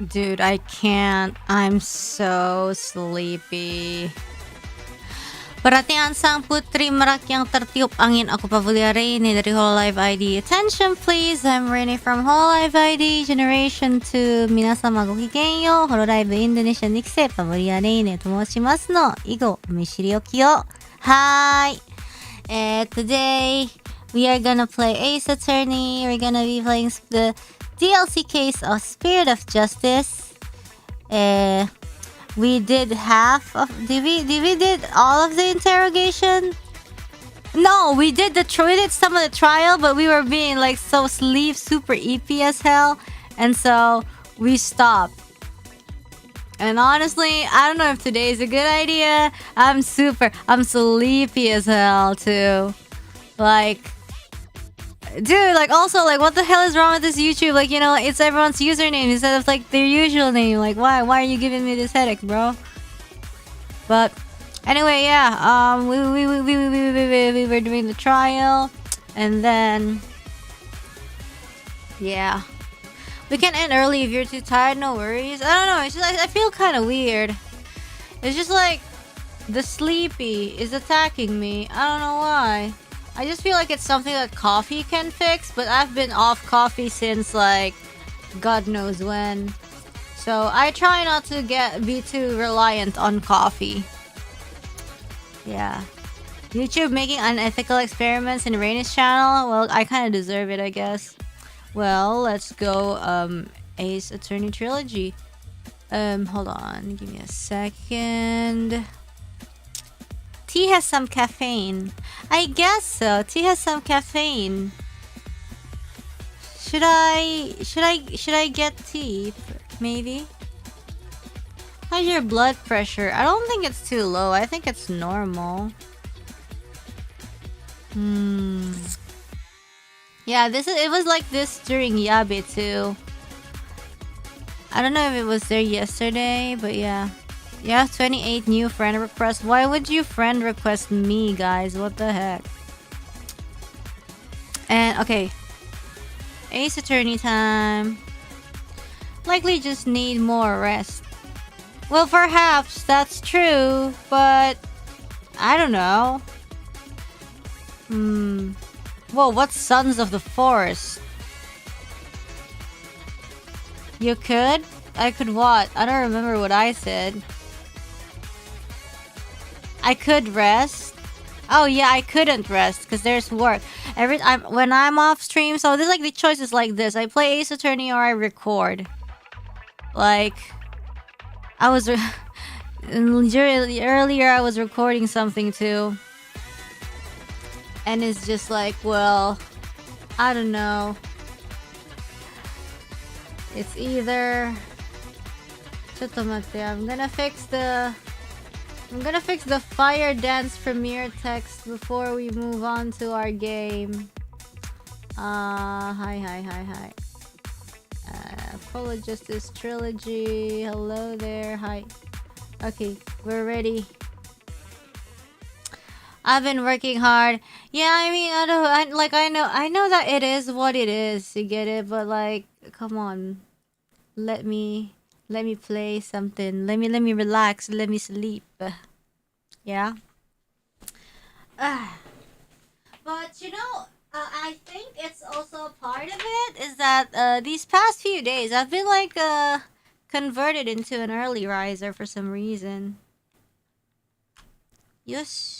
Dude, I can't. I'm so sleepy. Perhatian sang putri merak yang tertiup angin. Aku Pavolia Reine dari hololive ID. Attention please, I'm Reine from hololive ID Generation 2. 皆様ごきげんよう。hololive インドネシア2期生パヴォリアレイネと申しますの。以後お見知りおきを。Hi. Today we are gonna play Ace Attorney. We're gonna be playing the DLC case of Spirit of Justice. We did half of. Did we did all of the interrogation? No, we did some of the trial, but we were being like so super EP as hell, and so we stopped. And honestly, I don't know if today is a good idea. I'm sleepy as hell too. Like, dude, like also like what the hell is wrong with this YouTube? Like, you know, it's everyone's username instead of like their usual name. Like, why are you giving me this headache, bro? But anyway, yeah, we were doing the trial, and then yeah, we can end early if you're too tired. No worries. I don't know. It's just I feel kind of weird. It's just like the sleepy is attacking me. I don't know why. I just feel like it's something that coffee can fix, but I've been off coffee since like God knows when. So I try not to be too reliant on coffee. Yeah. YouTube making unethical experiments in Raine's channel? Well, I kind of deserve it, I guess. Well, let's go Ace Attorney Trilogy. Hold on. Give me a second. Tea has some caffeine. I guess so. Tea has some caffeine. Should I get tea? Maybe. How's your blood pressure? I don't think it's too low. I think it's normal. Yeah, it was like this during Yabe too. I don't know if it was there yesterday, but yeah. Yeah, 28 new friend requests. Why would you friend request me, guys? What the heck? And okay, Ace Attorney time. Likely just need more rest. Well, perhaps that's true, but I don't know. Whoa, what's Sons of the Forest? You could? I could what? I don't remember what I said. I could rest. Oh yeah, I couldn't rest because there's work. When I'm off stream, so there's like the choices like this. I play Ace Attorney or I record. Like, I was earlier I was recording something too. And it's just like, well, I don't know. It's either... I'm gonna fix the Fire Dance Premiere text before we move on to our game. Hi. Polo Justice Trilogy. Hello there. Hi. Okay, we're ready. I've been working hard. Yeah, I mean, I know that it is what it is. You get it, but like, come on, let me play something. Let me relax. Let me sleep. Yeah. But you know, I think it's also a part of it is that these past few days I've been like converted into an early riser for some reason. Yes.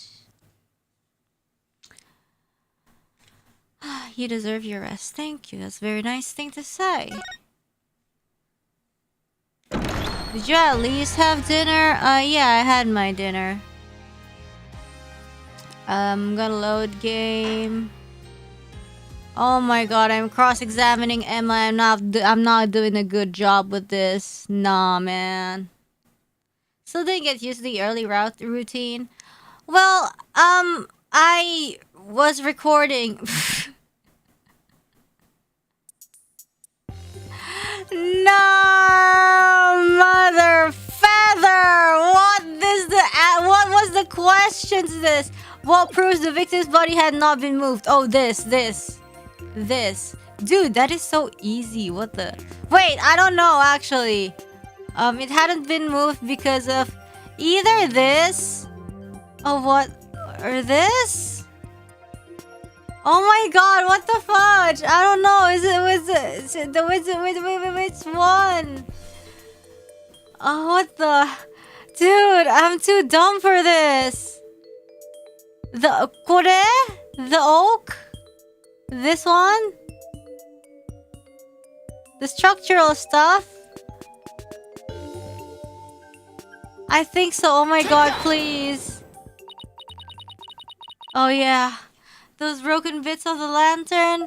You deserve your rest. Thank you. That's a very nice thing to say. Did you at least have dinner? Yeah, I had my dinner. I'm gonna load game. Oh my god, I'm cross-examining Emma. I'm not doing a good job with this. Nah, man. Still didn't get used to the early routine. Well, I was recording. No, mother feather. What was the question to this? What proves the victim's body had not been moved? Oh, this. Dude, that is so easy. What the? Wait, I don't know actually. It hadn't been moved because of either this or what, or this? Oh my god, what the fudge? I don't know. Which one? Oh, what the? Dude, I'm too dumb for this. The kore? The oak? This one? The structural stuff? I think so. Oh my god, please. Oh yeah. Those broken bits of the lantern.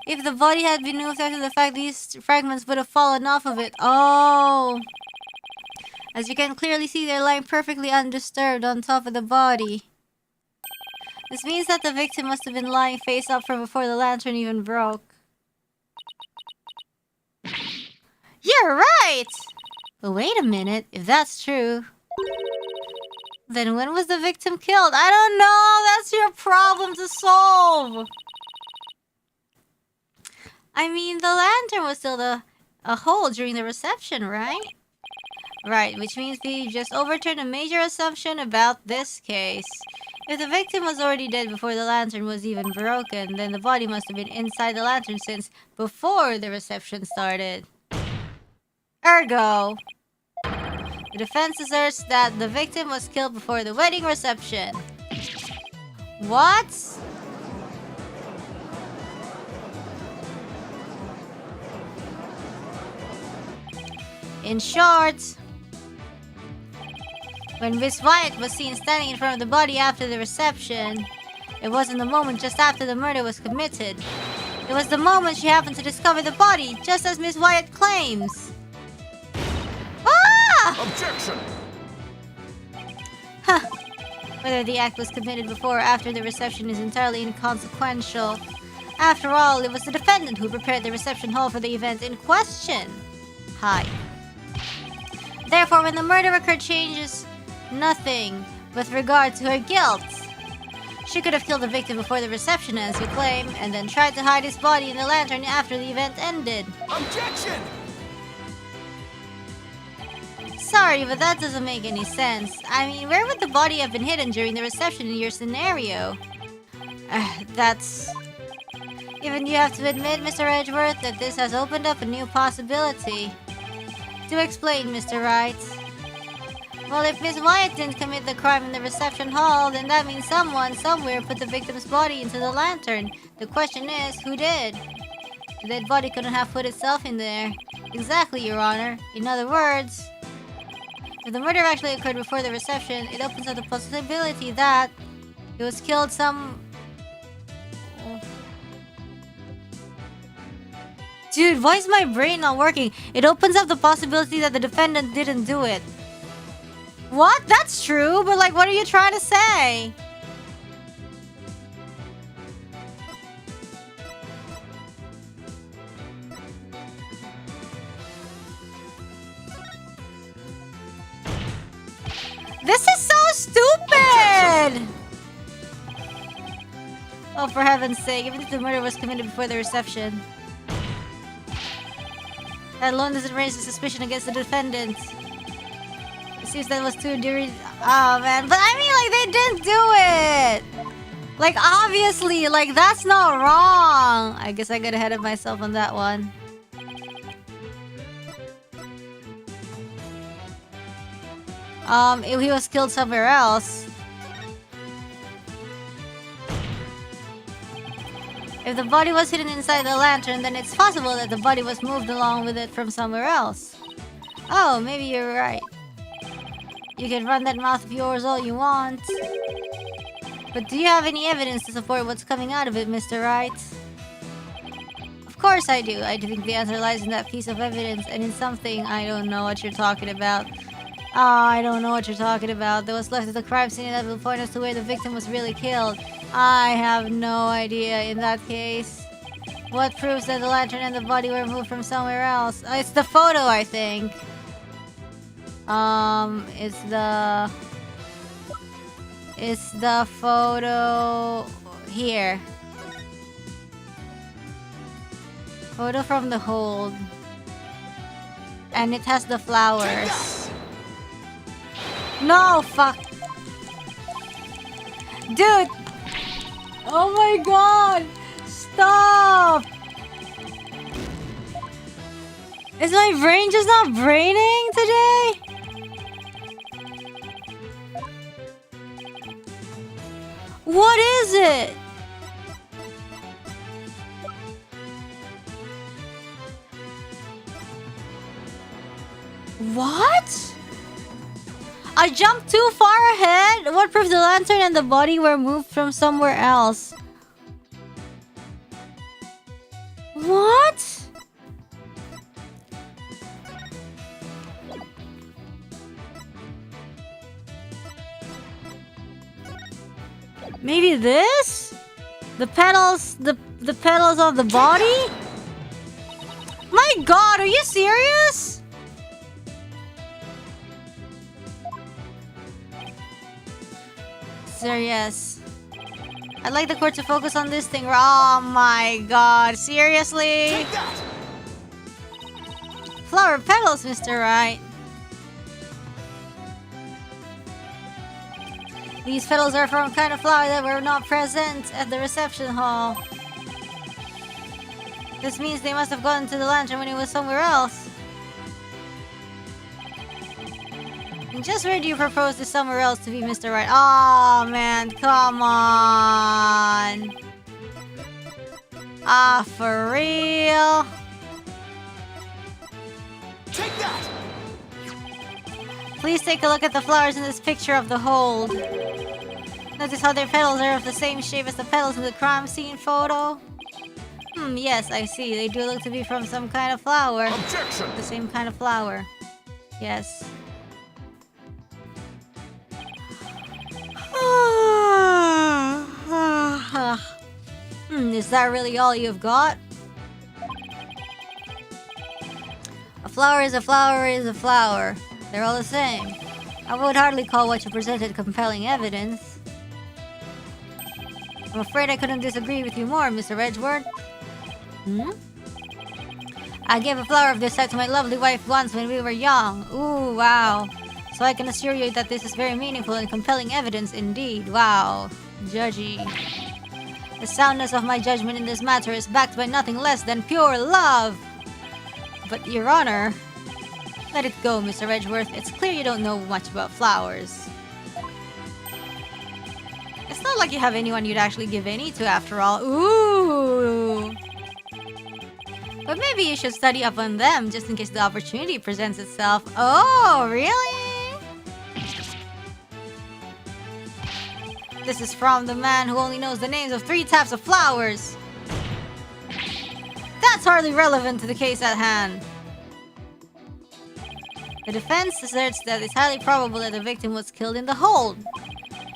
If the body had been moved after the fact, these fragments would have fallen off of it. Oh. As you can clearly see, they're lying perfectly undisturbed on top of the body. This means that the victim must have been lying face up from before the lantern even broke. You're right! But wait a minute, if that's true, then when was the victim killed? I don't know! That's your problem to solve! I mean, the lantern was still a whole during the reception, right? Right, which means we just overturned a major assumption about this case. If the victim was already dead before the lantern was even broken, then the body must have been inside the lantern since before the reception started. Ergo, the defense asserts that the victim was killed before the wedding reception. What? In short, when Miss Wyatt was seen standing in front of the body after the reception, it wasn't the moment just after the murder was committed. It was the moment she happened to discover the body, just as Miss Wyatt claims. Ah! Objection! Huh. Whether the act was committed before or after the reception is entirely inconsequential. After all, it was the defendant who prepared the reception hall for the event in question. Hi. Therefore, when the murder occurred, changes nothing with regard to her guilt. She could have killed the victim before the reception, as you claim, and then tried to hide his body in the lantern after the event ended. Objection! Sorry, but that doesn't make any sense. I mean, where would the body have been hidden during the reception in your scenario? That's... Even you have to admit, Mr. Edgeworth, that this has opened up a new possibility. Do explain, Mr. Wright. Well, if Miss Wyatt didn't commit the crime in the reception hall, then that means someone, somewhere, put the victim's body into the lantern. The question is, who did? The dead body couldn't have put itself in there. Exactly, Your Honor. In other words, if the murder actually occurred before the reception, it opens up the possibility that it was killed Dude, why is my brain not working? It opens up the possibility that the defendant didn't do it. What? That's true, but like, what are you trying to say? This is so stupid! Oh, for heaven's sake, even if the murder was committed before the reception, that alone doesn't raise a suspicion against the defendant. It seems that was too deary. Oh man, but I mean, like, they didn't do it! Like, obviously, like, that's not wrong! I guess I got ahead of myself on that one. If he was killed somewhere else. If the body was hidden inside the lantern, then it's possible that the body was moved along with it from somewhere else. Oh, maybe you're right. You can run that mouth of yours all you want. But do you have any evidence to support what's coming out of it, Mr. Wright? Of course I do. I do think the answer lies in that piece of evidence and in something I don't know what you're talking about. Oh, I don't know what you're talking about. That was left at the crime scene that will point us to where the victim was really killed. I have no idea in that case. What proves that the lantern and the body were moved from somewhere else? It's the photo, I think. It's the photo here. Photo from the hold. And it has the flowers. No, fuck. Dude! Oh my god! Stop! Is my brain just not braining today? What is it? What? I jumped too far ahead? What proof the lantern and the body were moved from somewhere else? What? Maybe this? The petals of the body? My god, are you serious? Sir, yes. I'd like the court to focus on this thing. Oh my god, seriously? Flower petals, Mr. Wright. These petals are from a kind of flower that were not present at the reception hall. This means they must have gotten to the lantern when it was somewhere else. And just where do you propose this somewhere else to be, Mr. Wright? Oh man, come on. Ah, for real? Take that! Please take a look at the flowers in this picture of the hold. Notice how their petals are of the same shape as the petals in the crime scene photo? Yes, I see. They do look to be from some kind of flower. Objection! The same kind of flower. Yes. Is that really all you've got? A flower is a flower is a flower. They're all the same. I would hardly call what you presented compelling evidence. I'm afraid I couldn't disagree with you more, Mr. Edgeworth. I gave a flower of this type to my lovely wife once when we were young. Ooh, wow. So I can assure you that this is very meaningful and compelling evidence indeed. Wow. Judgy. The soundness of my judgment in this matter is backed by nothing less than pure love. But, Your Honor, let it go, Mr. Edgeworth. It's clear you don't know much about flowers. It's not like you have anyone you'd actually give any to after all. Ooh. But maybe you should study up on them just in case the opportunity presents itself. Oh, really? This is from the man who only knows the names of 3 types of flowers. That's hardly relevant to the case at hand. The defense asserts that it's highly probable that the victim was killed in the hold.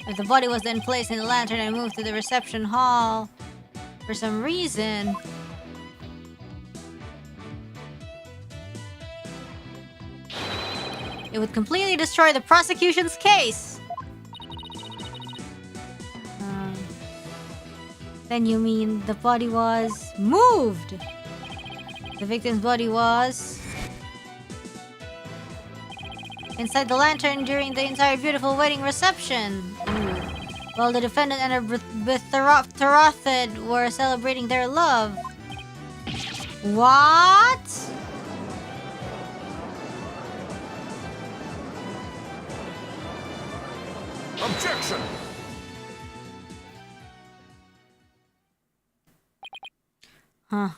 If the body was then placed in the lantern and moved to the reception hall for some reason, it would completely destroy the prosecution's case. Then you mean the body was moved? The victim's body was inside the lantern during the entire beautiful wedding reception. While the defendant and her betrothed were celebrating their love. What? Objection! Huh.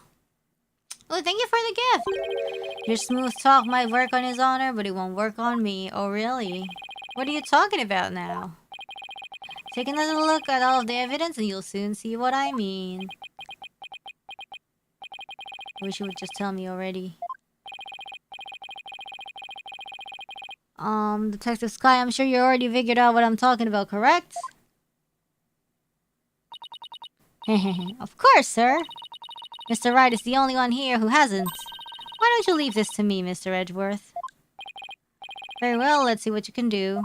Oh, thank you for the gift. Your smooth talk might work on His Honor, but it won't work on me. Oh, really? What are you talking about now? Take another look at all of the evidence and you'll soon see what I mean. I wish you would just tell me already. Detective Sky, I'm sure you already figured out what I'm talking about, correct? Of course, sir. Mr. Wright is the only one here who hasn't. Why don't you leave this to me, Mr. Edgeworth? Very well, let's see what you can do.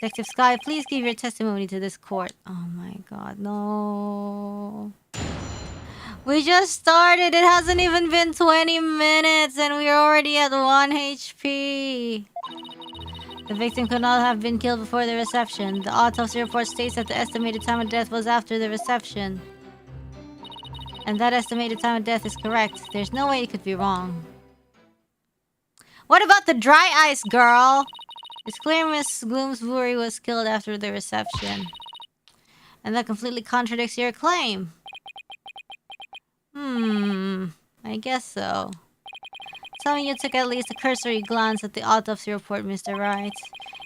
Detective Sky, please give your testimony to this court. Oh my god, no. We just started. It hasn't even been 20 minutes and we're already at 1 HP. The victim could not have been killed before the reception. The autopsy report states that the estimated time of death was after the reception. And that estimated time of death is correct. There's no way it could be wrong. What about the dry ice, girl? It's clear Miss Gloomsbury was killed after the reception. And that completely contradicts your claim. I guess so. Tell me you took at least a cursory glance at the autopsy report, Mr. Wright.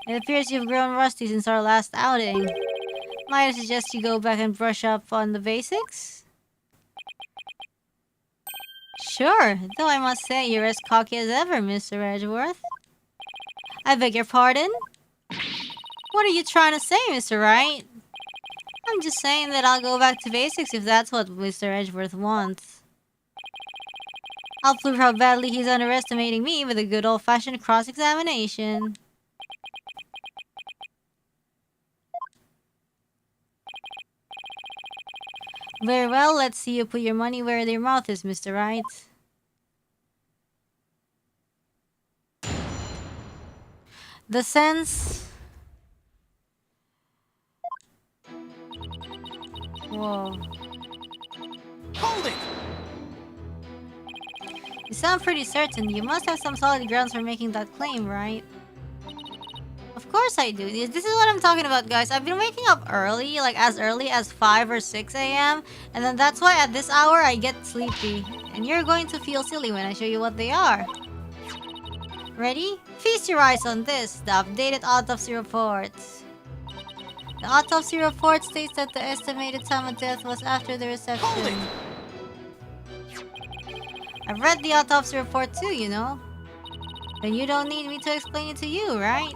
It appears you've grown rusty since our last outing. Might I suggest you go back and brush up on the basics? Sure, though I must say you're as cocky as ever, Mr. Edgeworth. I beg your pardon? What are you trying to say, Mr. Wright? I'm just saying that I'll go back to basics if that's what Mr. Edgeworth wants. I'll prove how badly he's underestimating me with a good old-fashioned cross-examination. Very well, let's see you put your money where your mouth is, Mr. Wright. The sense... Whoa. Hold it! You sound pretty certain. You must have some solid grounds for making that claim, right? Of course I do. This is what I'm talking about, guys. I've been waking up early, like as early as 5 or 6 a.m. And then that's why at this hour I get sleepy. And you're going to feel silly when I show you what they are. Ready? Feast your eyes on this, the updated autopsy report. The autopsy report states that the estimated time of death was after the reception. I've read the autopsy report too, you know. Then you don't need me to explain it to you, right?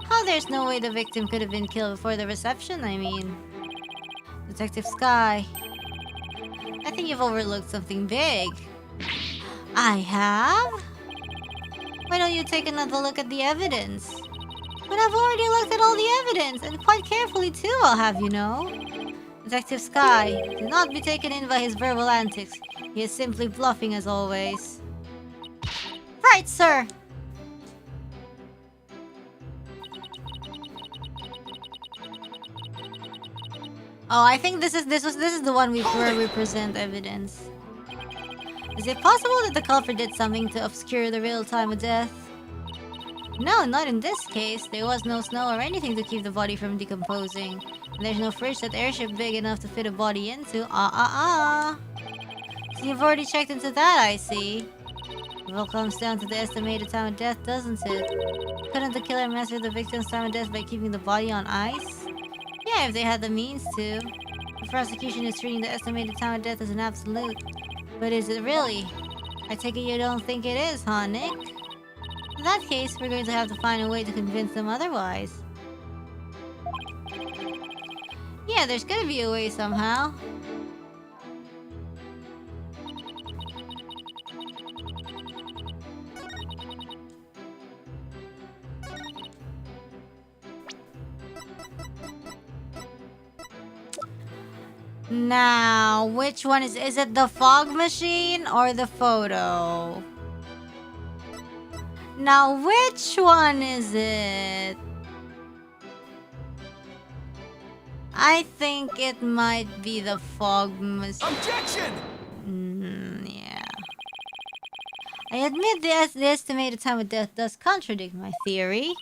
How there's no way the victim could have been killed before the reception, I mean. Detective Sky. I think you've overlooked something big. I have? Why don't you take another look at the evidence? But I've already looked at all the evidence, and quite carefully too, I'll have you know. Detective Sky, do not be taken in by his verbal antics. He is simply bluffing as always. Right, sir! Oh, I think this is the one where we present evidence. Is it possible that the culprit did something to obscure the real time of death? No, not in this case. There was no snow or anything to keep the body from decomposing. And there's no fridge that airship big enough to fit a body into. So you've already checked into that, I see. It all comes down to the estimated time of death, doesn't it? Couldn't the killer measure the victim's time of death by keeping the body on ice? Yeah, if they had the means to. The prosecution is treating the estimated time of death as an absolute. But is it really? I take it you don't think it is, huh, Nick? In that case, we're going to have to find a way to convince them otherwise. Yeah, there's gotta be a way somehow. Now, which one is it the fog machine or the photo? Now, which one is it? I think it might be the fog machine. Objection! Yeah. I admit the estimated time of death does contradict my theory.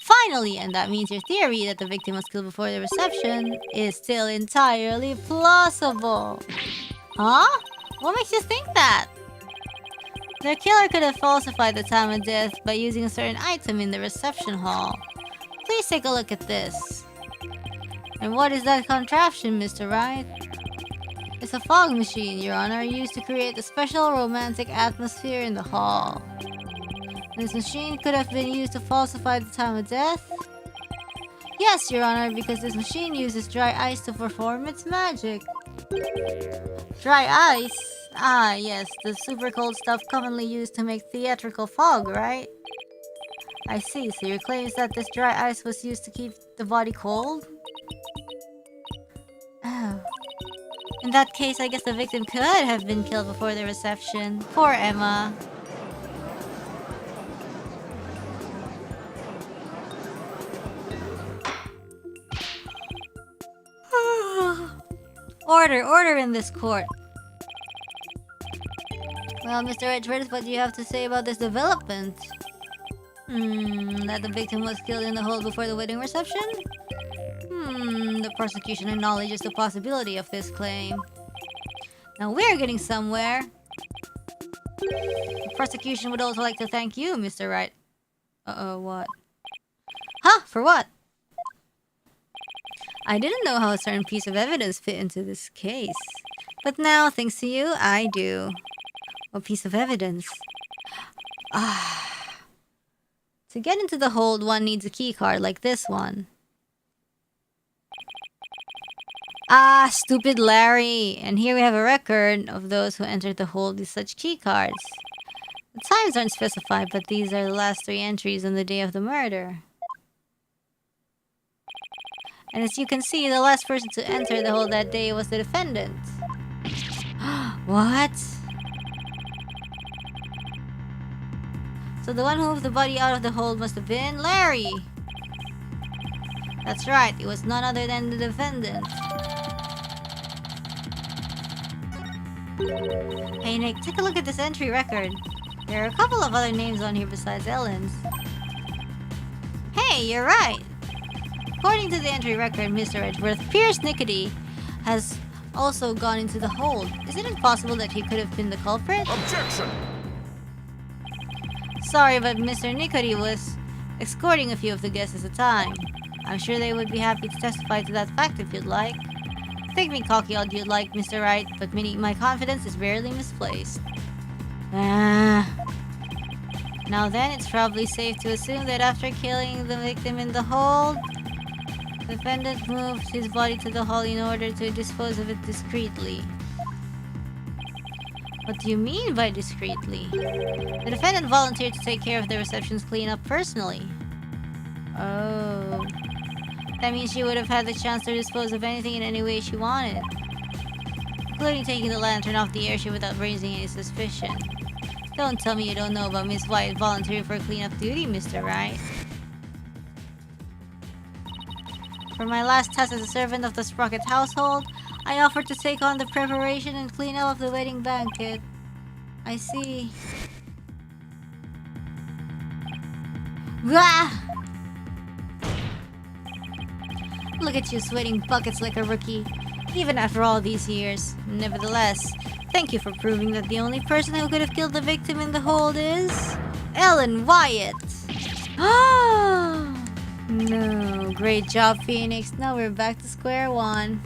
Finally, and that means your theory that the victim was killed before the reception is still entirely plausible. Huh? What makes you think that? The killer could have falsified the time of death by using a certain item in the reception hall. Please take a look at this. And what is that contraption, Mr. Wright? It's a fog machine, Your Honor, used to create a special romantic atmosphere in the hall. This machine could have been used to falsify the time of death? Yes, Your Honor, because this machine uses dry ice to perform its magic. Dry ice? Ah, yes, the super cold stuff commonly used to make theatrical fog, right? I see, so your claim is that this dry ice was used to keep the body cold? Oh. In that case, I guess the victim could have been killed before the reception. Poor Emma. Order in this court. Well, Mr. Edgeworth, what do you have to say about this development? That the victim was killed in the hole before the wedding reception? The prosecution acknowledges the possibility of this claim. Now we're getting somewhere. The prosecution would also like to thank you, Mr. Wright. Uh-oh, what? Huh? For what? I didn't know how a certain piece of evidence fit into this case. But now, thanks to you, I do. What piece of evidence? To get into the hold, one needs a key card like this one. Stupid Larry! And here we have a record of those who entered the hold with such key cards. The times aren't specified, but these are the last 3 entries on the day of the murder. And as you can see, the last person to enter the hold that day was the defendant. What? So the one who moved the body out of the hold must have been Larry. That's right, it was none other than the defendant. Hey Nick, take a look at this entry record. There are a couple of other names on here besides Ellen's. Hey, you're right. According to the entry record, Mr. Edgeworth, Pierce Nickety has also gone into the hold. Isn't it possible that he could have been the culprit? Objection! Sorry, but Mr. Nickety was escorting a few of the guests at a time. I'm sure they would be happy to testify to that fact if you'd like. Think me cocky all you'd like, Mr. Wright, but my confidence is rarely misplaced. Now then, it's probably safe to assume that after killing the victim in the hold, the defendant moved his body to the hall in order to dispose of it discreetly. What do you mean by discreetly? The defendant volunteered to take care of the reception's cleanup personally. Oh. That means she would have had the chance to dispose of anything in any way she wanted, including taking the lantern off the airship without raising any suspicion. Don't tell me you don't know about Miss White volunteering for cleanup duty, Mr. Wright. For my last task as a servant of the Sprocket household, I offered to take on the preparation and cleanup of the wedding banquet. I see. Gah! Look at you sweating buckets like a rookie, even after all these years. Nevertheless, thank you for proving that the only person who could have killed the victim in the hold is... Ellen Wyatt! No, great job, Phoenix. Now we're back to square one.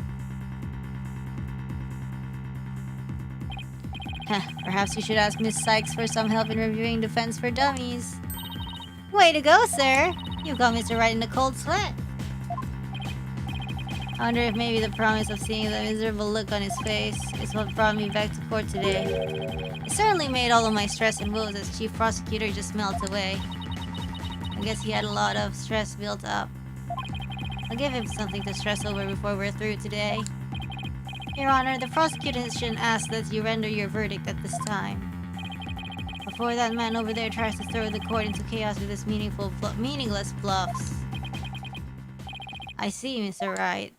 Perhaps you should ask Miss Sykes for some help in reviewing Defense for Dummies. Way to go, sir! You got Mr. Wright in a cold sweat. I wonder if maybe the promise of seeing the miserable look on his face is what brought me back to court today. It certainly made all of my stress and woes as chief prosecutor just melt away. I guess he had a lot of stress built up. I'll give him something to stress over before we're through today. Your Honor, the prosecution asks that you render your verdict at this time. Before that man over there tries to throw the court into chaos with his meaningless bluffs. I see, Mr. Wright.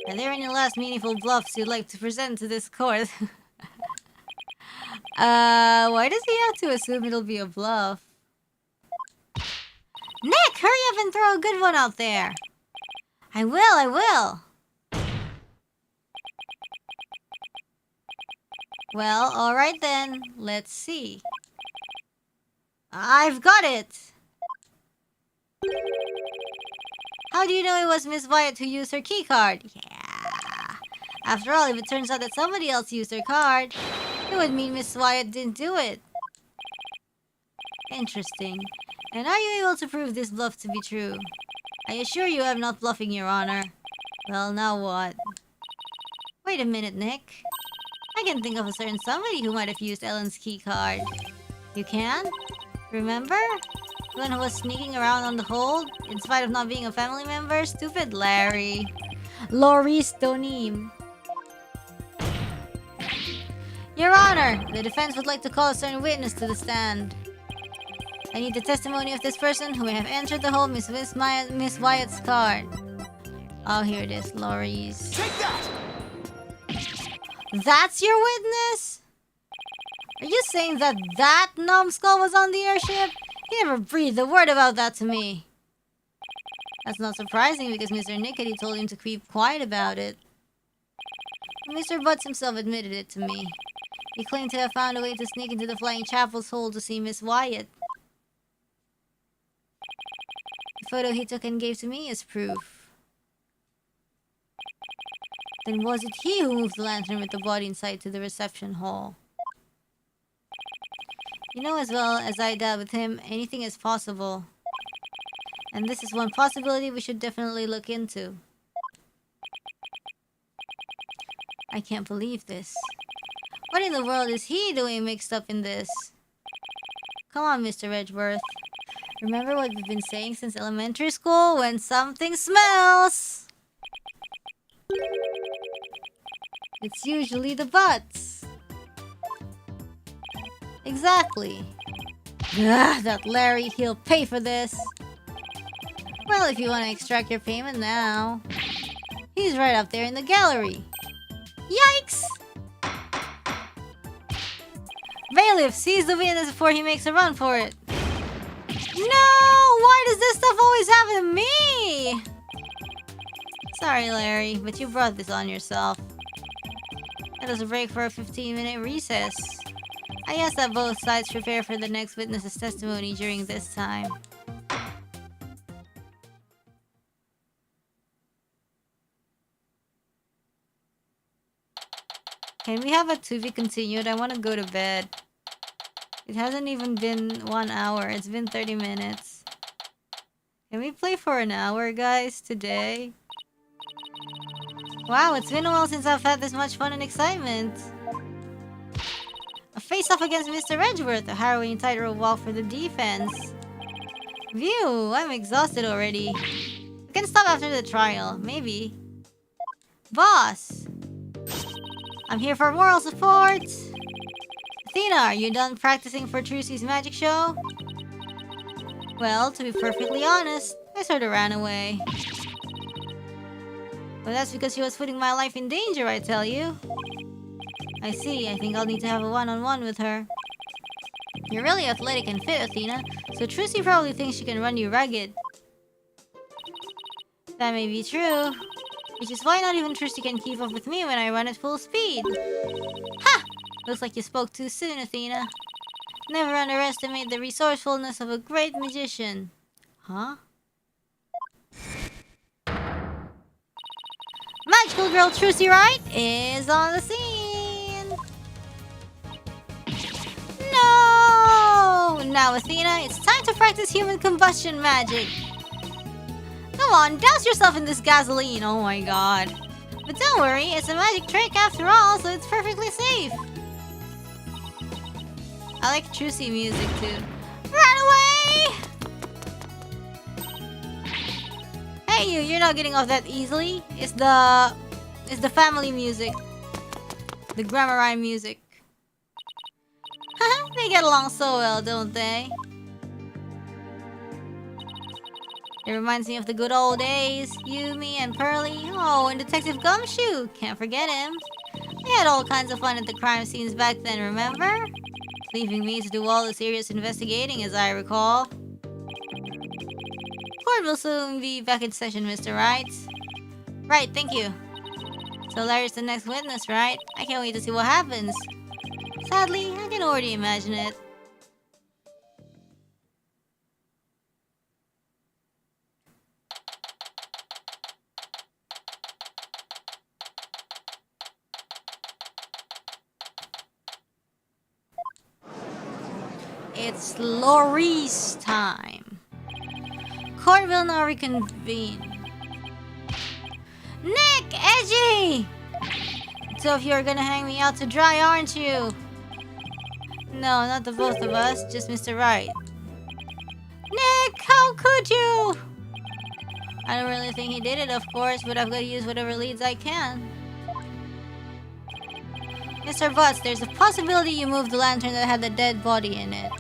Are there any last meaningful bluffs you'd like to present to this court? Why does he have to assume it'll be a bluff? Nick, hurry up and throw a good one out there! I will! Well, alright then. Let's see. I've got it! How do you know it was Miss Wyatt who used her keycard? Yeah. After all, if it turns out that somebody else used her card, it would mean Miss Wyatt didn't do it. Interesting. And are you able to prove this bluff to be true? I assure you I'm not bluffing, Your Honor. Well, now what? Wait a minute, Nick. I can think of a certain somebody who might have used Ellen's keycard. You can? Remember? The one who was sneaking around on the hold, in spite of not being a family member? Stupid Larry. Loris Donim. Your Honor, the defense would like to call a certain witness to the stand. I need the testimony of this person who may have entered the home Miss Wyatt's card. Oh, here it is, Laurie's. Take that! That's your witness? Are you saying that numbskull was on the airship? He never breathed a word about that to me. That's not surprising because Mr. Nickety told him to keep quiet about it. Mr. Butts himself admitted it to me. He claimed to have found a way to sneak into the Flying Chapel's hold to see Miss Wyatt. The photo he took and gave to me is proof. Then was it he who moved the lantern with the body inside to the reception hall? You know as well as I that with him, anything is possible. And this is one possibility we should definitely look into. I can't believe this. What in the world is he doing mixed up in this? Come on, Mr. Edgeworth. Remember what we've been saying since elementary school? When something smells! It's usually the butts. Exactly. Ugh, that Larry, he'll pay for this. Well, if you want to extract your payment now. He's right up there in the gallery. Yikes! Bailiff, seize the witness before he makes a run for it. No! Why does this stuff always happen to me? Sorry, Larry, but you brought this on yourself. Let us break for a 15-minute recess. I ask that both sides prepare for the next witness's testimony during this time. Can we have a to be continued? I want to go to bed. It hasn't even been 1 hour. It's been 30 minutes. Can we play for an hour, guys, today? Wow, it's been a while since I've had this much fun and excitement. A face-off against Mr. Edgeworth, a harrowing tightrope walk for the defense. Phew, I'm exhausted already. We can stop after the trial, maybe. Boss! I'm here for moral support! Athena, are you done practicing for Trucy's magic show? Well, to be perfectly honest, I sort of ran away. But that's because she was putting my life in danger, I tell you. I see, I think I'll need to have a one-on-one with her. You're really athletic and fit, Athena, so Trucy probably thinks she can run you ragged. That may be true. Which is why not even Trucy can keep up with me when I run at full speed. Ha! Looks like you spoke too soon, Athena. Never underestimate the resourcefulness of a great magician. Huh? Magical girl Trucy Wright is on the scene! No! Now, Athena, it's time to practice human combustion magic. Come on, douse yourself in this gasoline. Oh my god. But don't worry, it's a magic trick after all, so it's perfectly safe. I like Trucy music too. Run away! Hey you're not getting off that easily. It's the family music. The grammar rhyme music. Haha, they get along so well, don't they? It reminds me of the good old days. You, me, and Pearly. Oh, and Detective Gumshoe. Can't forget him. We had all kinds of fun at the crime scenes back then, remember? Leaving me to do all the serious investigating, as I recall. Court will soon be back in session, Mr. Wright. Right, thank you. So Larry's the next witness, right? I can't wait to see what happens. Sadly, I can already imagine it. It's Laurie's time. Court will now reconvene. Nick! Edgy! So if you're gonna hang me out to dry, aren't you? No, not the both of us, just Mr. Wright. Nick, how could you? I don't really think he did it, of course, but I've got to use whatever leads I can. Mr. Butts, there's a possibility you moved the lantern that had the dead body in it.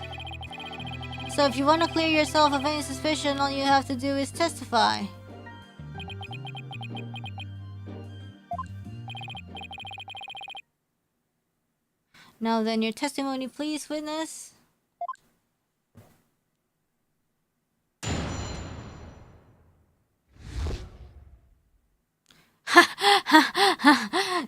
So if you want to clear yourself of any suspicion, all you have to do is testify. Now then, your testimony, please, witness.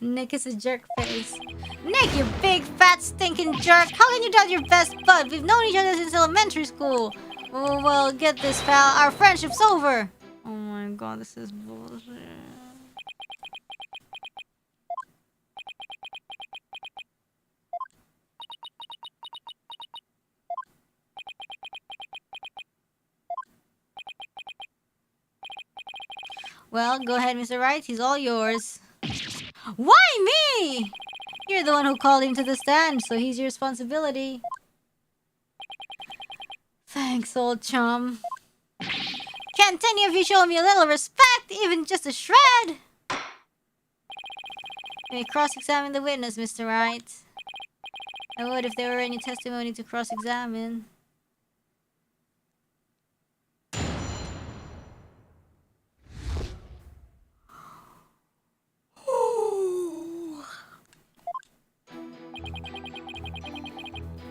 Nick is a jerk face. Nick, you big, fat, stinking jerk! How can you doubt your best bud? We've known each other since elementary school. Oh, well, get this, pal. Our friendship's over. Oh my god, this is bullshit. Well, go ahead, Mr. Wright. He's all yours. Why me? You're the one who called him to the stand, so he's your responsibility. Thanks, old chum. Can't any of you show me a little respect, even just a shred? You may cross-examine the witness, Mr. Wright. I would if there were any testimony to cross-examine.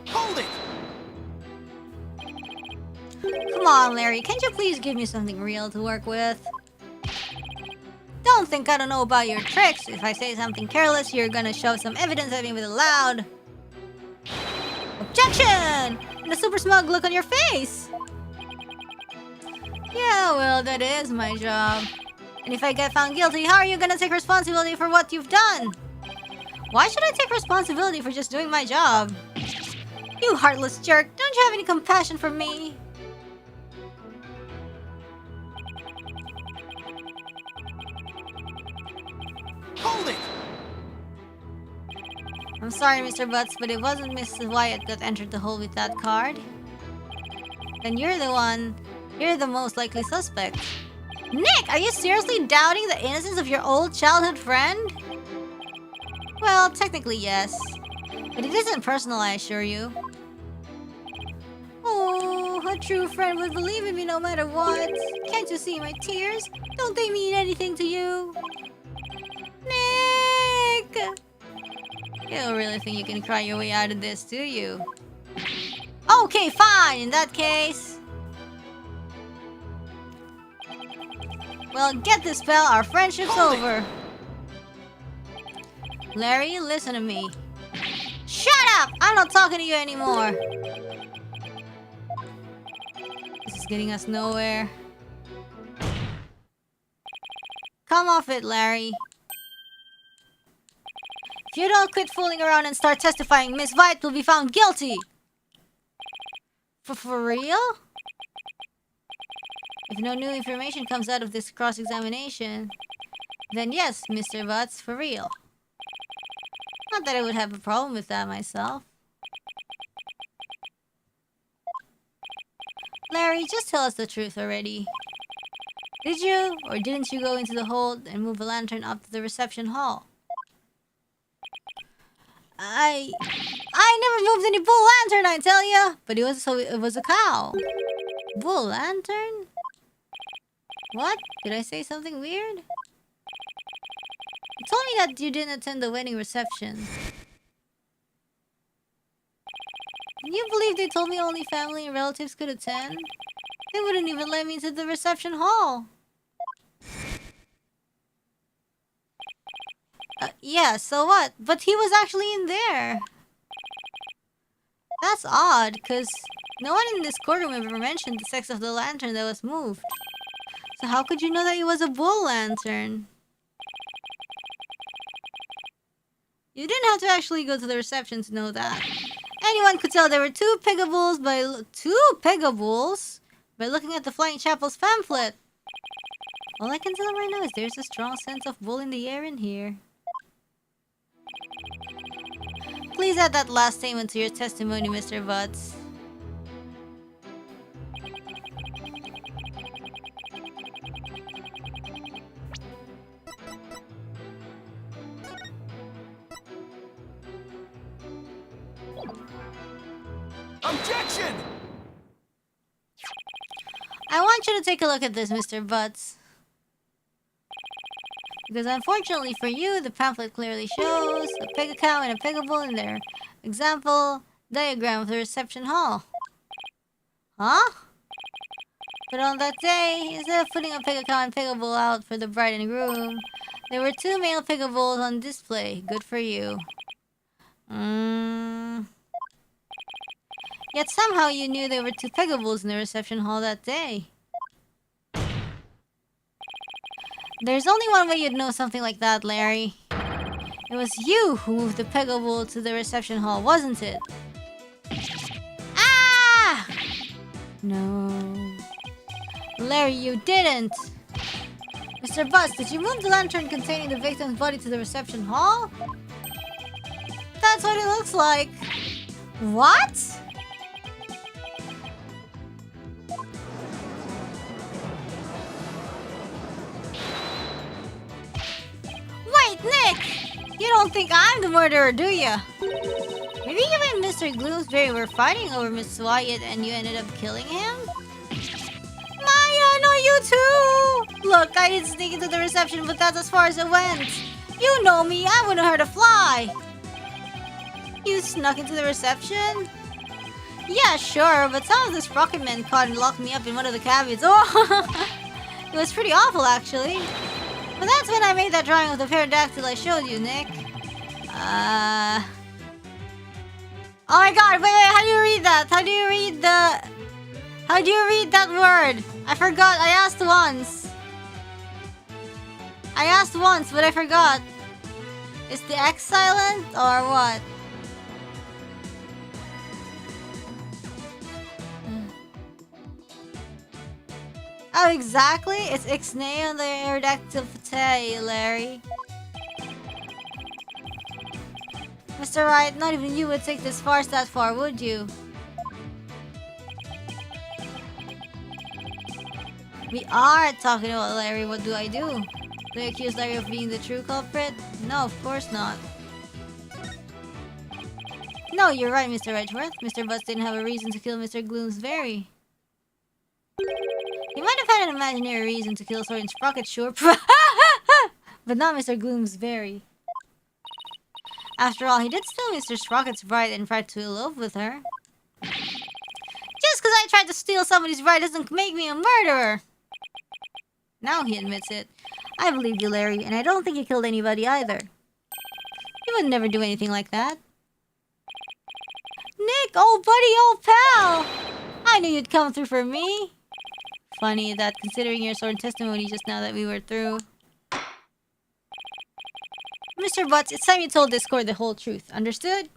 Hold it! Come on, Larry. Can't you please give me something real to work with? Don't think I don't know about your tricks. If I say something careless, you're gonna shove some evidence at me with a loud objection! And a super smug look on your face! Yeah, well, that is my job. And if I get found guilty, how are you gonna take responsibility for what you've done? Why should I take responsibility for just doing my job? You heartless jerk! Don't you have any compassion for me? Hold it! I'm sorry, Mr. Butts, but it wasn't Mrs. Wyatt that entered the hole with that card. Then you're the most likely suspect. Nick, are you seriously doubting the innocence of your old childhood friend? Well, technically yes. But it isn't personal, I assure you. Oh, a true friend would believe in me no matter what. Can't you see my tears? Don't they mean anything to you? Nick! You don't really think you can cry your way out of this, do you? Okay, fine, in that case. Well, get this, pal. Our friendship's over. Larry, listen to me. Shut up! I'm not talking to you anymore. This is getting us nowhere. Come off it, Larry. If you don't quit fooling around and start testifying, Miss White will be found guilty. For real? If no new information comes out of this cross-examination, then yes, Mr. Butts, for real. Not that I would have a problem with that myself. Larry, just tell us the truth already. Did you or didn't you go into the hold and move a lantern up to the reception hall? I never moved any bull lantern, I tell ya. But it was a cow. Bull lantern? What? Did I say something weird? You told me that you didn't attend the wedding reception. Can you believe they told me only family and relatives could attend? They wouldn't even let me into the reception hall. Yeah, so what? But he was actually in there. That's odd, because no one in this courtroom ever mentioned the sex of the lantern that was moved. So how could you know that it was a bull lantern? You didn't have to actually go to the reception to know that. Anyone could tell there were two Pegabulls by looking at the Flying Chapel's pamphlet. All I can tell right now is there's a strong sense of bull in the air in here. Please add that last statement to your testimony, Mr. Butts. Objection! I want you to take a look at this, Mr. Butts. Because unfortunately for you, the pamphlet clearly shows a peg cow and a pegable in their example diagram of the reception hall. Huh? But on that day, instead of putting a peg cow and pegable out for the bride and groom, there were 2 male pegables on display. Good for you. Yet somehow you knew there were 2 pegables in the reception hall that day. There's only one way you'd know something like that, Larry. It was you who moved the pegable to the reception hall, wasn't it? Ah! No. Larry, you didn't! Mr. Butts, did you move the lantern containing the victim's body to the reception hall? That's what it looks like. What? Wait, Nick! You don't think I'm the murderer, do you? Maybe you and Mr. Gloomsbury were fighting over Miss Wyatt and you ended up killing him? Maya, no, you too! Look, I did sneak into the reception, but that's as far as it went. You know me, I wouldn't hurt a fly. You snuck into the reception? Yeah, sure, but some of this rocket men caught and locked me up in one of the cabins. Oh, it was pretty awful, actually. But that's when I made that drawing of the pterodactyl I showed you, Nick. Oh my god, wait, how do you read that? How do you read that word? I forgot, I asked once, but I forgot. Is the X silent, or what? Oh, exactly. It's Ixnay on the Aerodactyl Pate, Larry. Mr. Wright, not even you would take this farce that far, would you? We are talking about Larry. What do I do? Do I accuse Larry of being the true culprit? No, of course not. No, you're right, Mr. Edgeworth. Mr. Butts didn't have a reason to kill Mr. Gloomsbury. He might have had an imaginary reason to kill Sergeant Sprocket, sure. But not Mr. Gloomsbury. After all, he did steal Mr. Sprocket's bride and tried to elope with her. Just because I tried to steal somebody's bride doesn't make me a murderer. Now he admits it. I believe you, Larry, and I don't think you killed anybody either. You would never do anything like that. Nick, old buddy, old pal! I knew you'd come through for me. Funny that considering your sworn testimony just now that we were through. Mr. Butts, it's time you told this court the whole truth. Understood?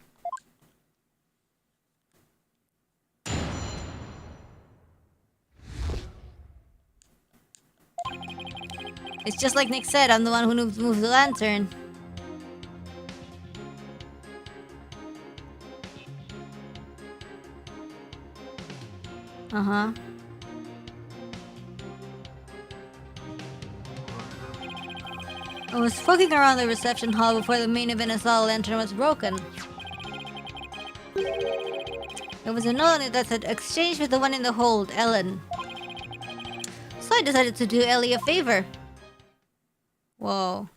It's just like Nick said, I'm the one who moved the lantern. Uh-huh. I was fucking around the reception hall before the main event and saw the lantern was broken. There was a note on it that said, exchange with the one in the hold, Ellen. So I decided to do Ellie a favor. Whoa.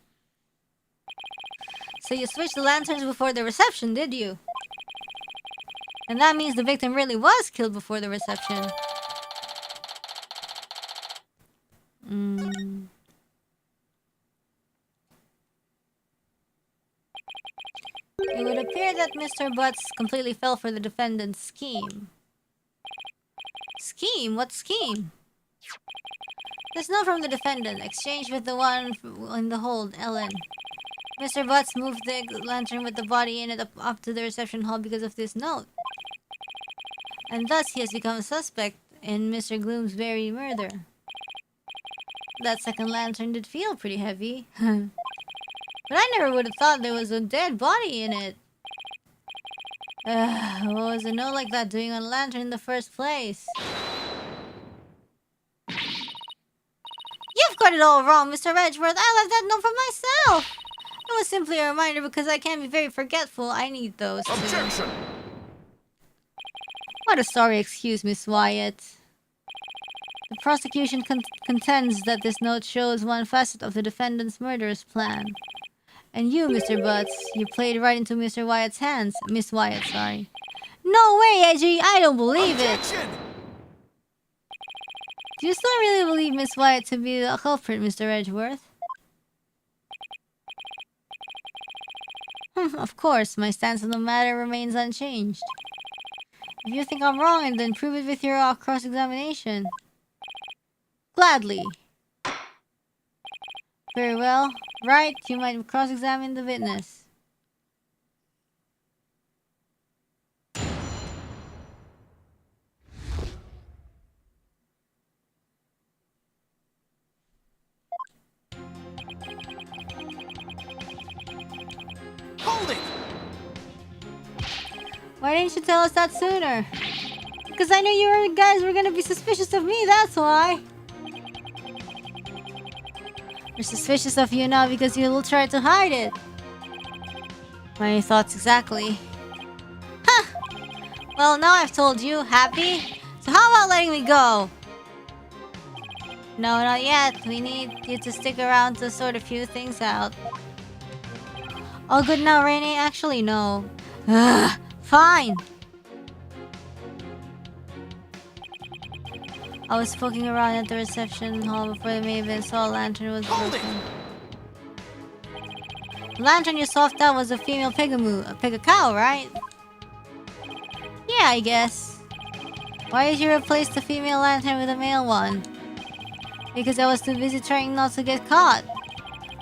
So you switched the lanterns before the reception, did you? And that means the victim really was killed before the reception. It would appear that Mr. Butts completely fell for the defendant's scheme. Scheme? What scheme? This note from the defendant, exchanged with the one in the hold, Ellen. Mr. Butts moved the lantern with the body in it up to the reception hall because of this note. And thus he has become a suspect in Mr. Gloomsbury's murder. That second lantern did feel pretty heavy. But I never would have thought there was a dead body in it. What was a note like that doing on a lantern in the first place? You've got it all wrong, Mr. Edgeworth. I left that note for myself. It was simply a reminder because I can be very forgetful. I need those too. Objection! What a sorry excuse, Miss Wyatt. The prosecution contends that this note shows one facet of the defendant's murderous plan. And you, Mr. Butts, you played right into Mr. Wyatt's hands. Miss Wyatt, sorry. No way, Edgy! I don't believe it! Do you still really believe Miss Wyatt to be the culprit, Mr. Edgeworth? Of course, my stance on the matter remains unchanged. If you think I'm wrong, then prove it with your cross-examination. Gladly. Very well. Right, you might cross-examine the witness. Hold it! Why didn't you tell us that sooner? Because I knew you guys were gonna be suspicious of me, that's why. We're suspicious of you now because you will try to hide it. My thoughts exactly. Huh! Well, now I've told you. Happy? So how about letting me go? No, not yet. We need you to stick around to sort a few things out. All good now, Reine? Actually, no. Ugh, fine. I was poking around at the reception hall before the maven saw a lantern was broken. The lantern you swapped out was a female pigamoo, a cow, right? Yeah, I guess. Why did you replace the female lantern with a male one? Because I was too busy trying not to get caught.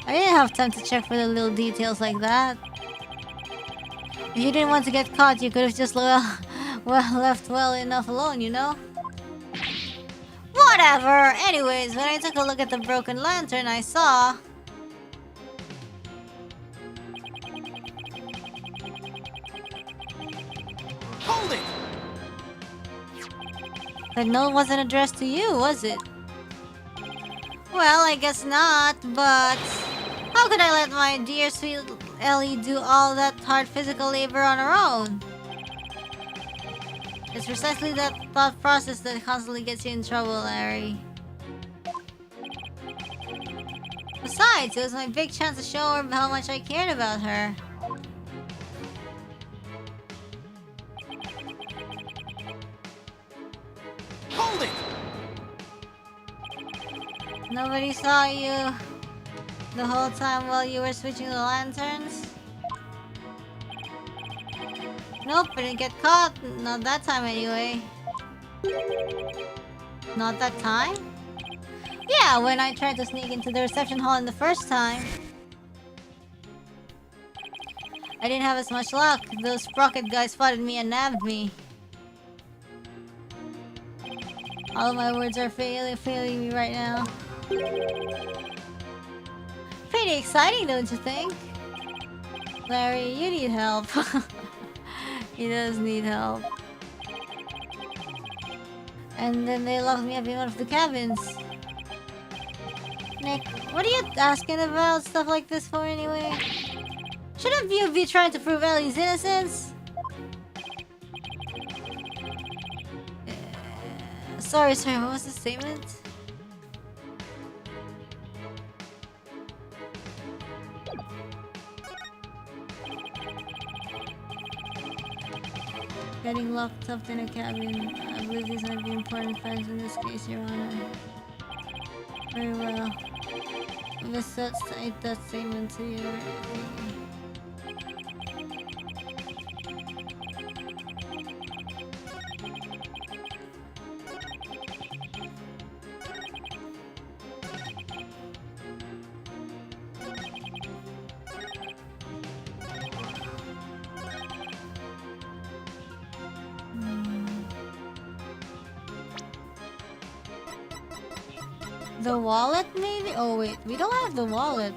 I didn't have time to check for the little details like that. If you didn't want to get caught, you could have just left well enough alone, you know? Whatever! Anyways, when I took a look at the broken lantern, I saw... Hold it! That note wasn't addressed to you, was it? Well, I guess not, but... How could I let my dear sweet Ellie do all that hard physical labor on her own? It's precisely that thought process that constantly gets you in trouble, Larry. Besides, it was my big chance to show her how much I cared about her. Hold it! Nobody saw you the whole time while you were switching the lanterns? Nope, I didn't get caught. Not that time anyway. Not that time? Yeah, when I tried to sneak into the reception hall in the first time. I didn't have as much luck. Those sprocket guys spotted me and nabbed me. All of my words are failing me right now. Pretty exciting, don't you think? Larry, you need help. He does need help. And then they locked me up in one of the cabins. Nick, what are you asking about stuff like this for anyway? Shouldn't you be trying to prove Ellie's innocence? Sorry, what was the statement? Getting locked up in a cabin. I believe these might be important facts in this case, Your Honor. Very well. Let's cite that statement to you. The wallet, maybe? Oh wait, we don't have the wallet.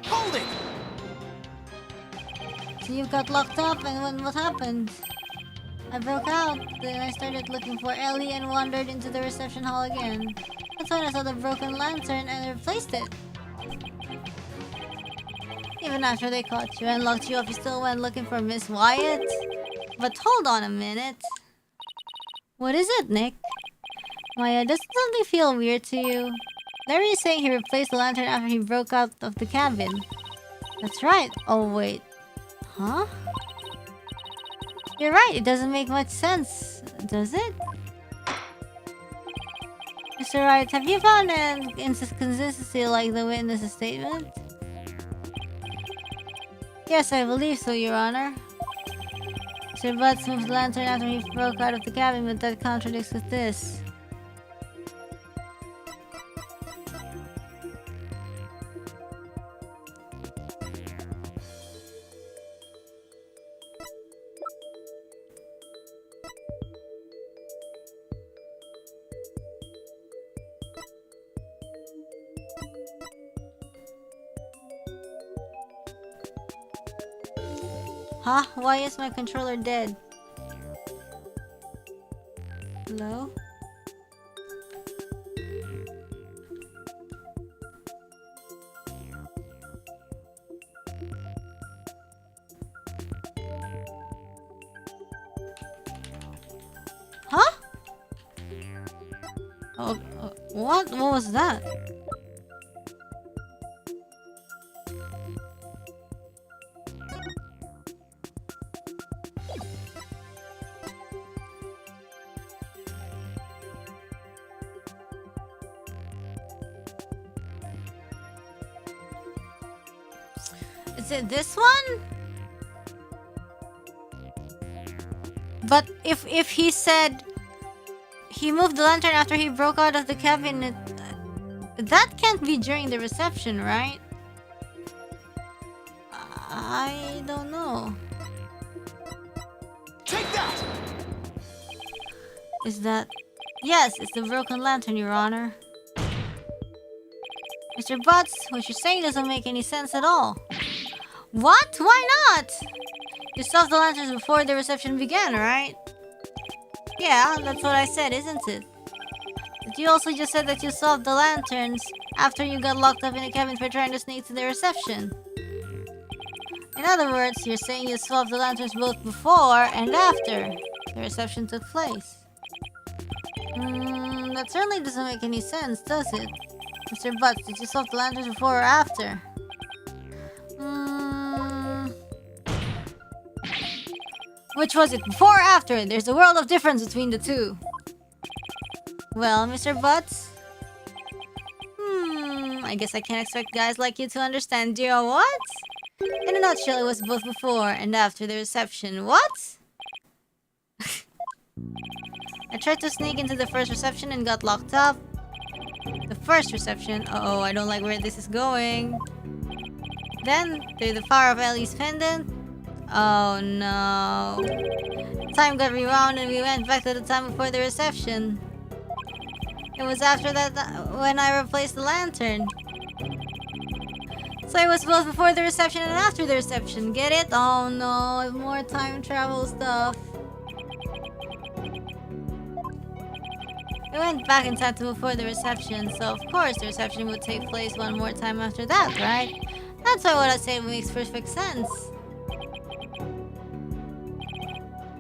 Hold it! So you got locked up, and what happened? I broke out, then I started looking for Ellie and wandered into the reception hall again. That's when I saw the broken lantern and replaced it. Even after they caught you and locked you up, you still went looking for Miss Wyatt? But hold on a minute. What is it, Nick? Maya, does something feel weird to you? Larry is saying he replaced the lantern after he broke out of the cabin. That's right. Oh, wait. Huh? You're right, it doesn't make much sense, does it? Mr. Wright, have you found an inconsistency like the witness's statement? Yes, I believe so, Your Honor. Mr. Butts moved the lantern after he broke out of the cabin, but that contradicts with this. Huh? Why is my controller dead? Hello? Huh? Oh, what? What was that? Is it this one? But if he said he moved the lantern after he broke out of the cabinet, that can't be during the reception, right? I don't know. Take that! Is that... Yes, it's the broken lantern, Your Honor. Mr. Butts, what you're saying doesn't make any sense at all. What? Why not? You solved the lanterns before the reception began, right? Yeah, that's what I said, isn't it? But you also just said that you solved the lanterns after you got locked up in a cabin for trying to sneak to the reception. In other words, you're saying you solved the lanterns both before and after the reception took place. That certainly doesn't make any sense, does it? Mr. Butts, did you solve the lanterns before or after? Which was it, before or after? There's a world of difference between the two. Well, Mr. Butts? I guess I can't expect guys like you to understand, dear. What? In a nutshell, it was both before and after the reception. What? I tried to sneak into the first reception and got locked up. The first reception? Uh-oh, I don't like where this is going. Then, through the power of Ellie's pendant. Oh no. Time got rewound and we went back to the time before the reception. It was after that when I replaced the lantern. So it was both before the reception and after the reception. Get it? Oh no, more time travel stuff. We went back in time to before the reception, so of course the reception would take place one more time after that, right? That's why what I say makes perfect sense.